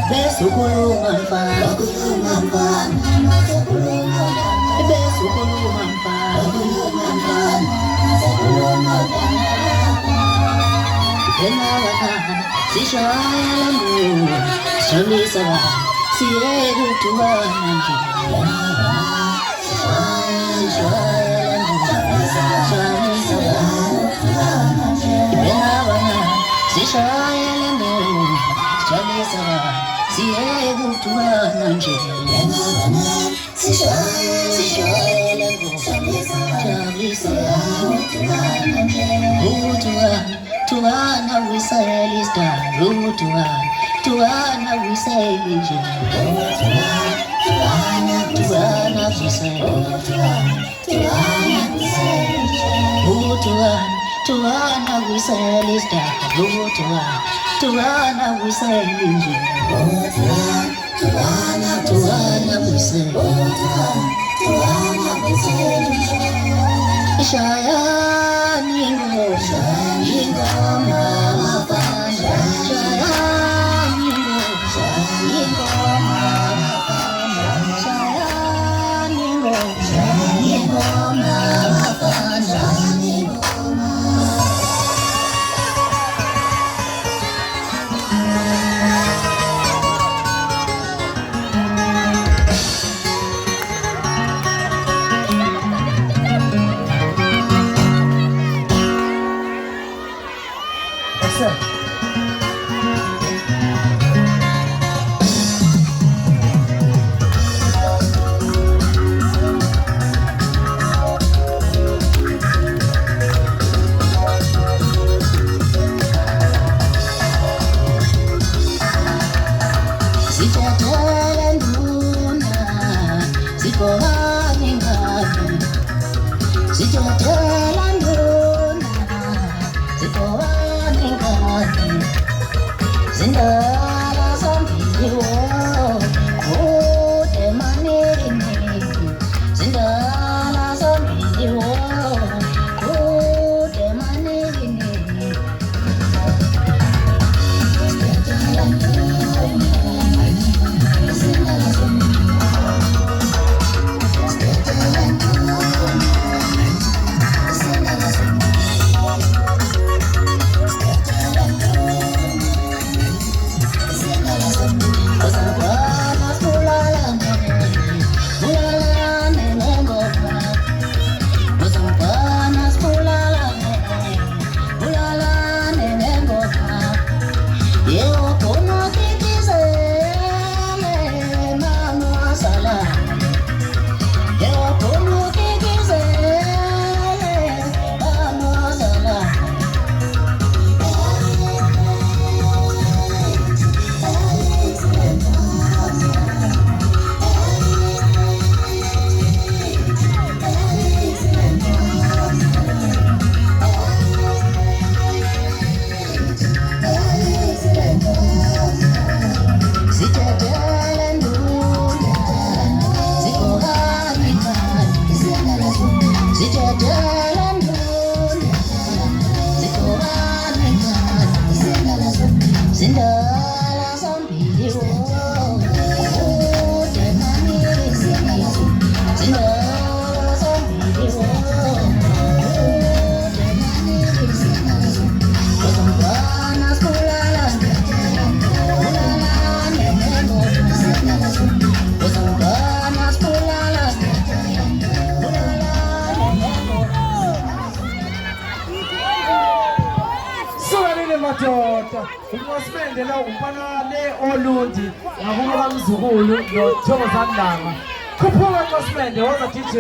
Besukulungan fan, besukulungan fan, kenalkan si Shayalandu, Shamisa, si Egu Tuhan nanti. Si Shayalandu, Shamisa, kenalkan si Shayalandu, Shamisa. Si Egu Tuhan nanti, si Shayalandu, Shamisa, Tuhan awisalista, Tuhan awisalista, Tuhan awisalista, Tuhan awisalista, Tuhan awisalista, Shaya ningo, ningo mama Shaya ningo, ningo mama Shaya ningo, ningo madoda uMosibende la umfana le olundi ngakuba kamzukulu no Thokozandanga khuphuka uMosibende waza DJ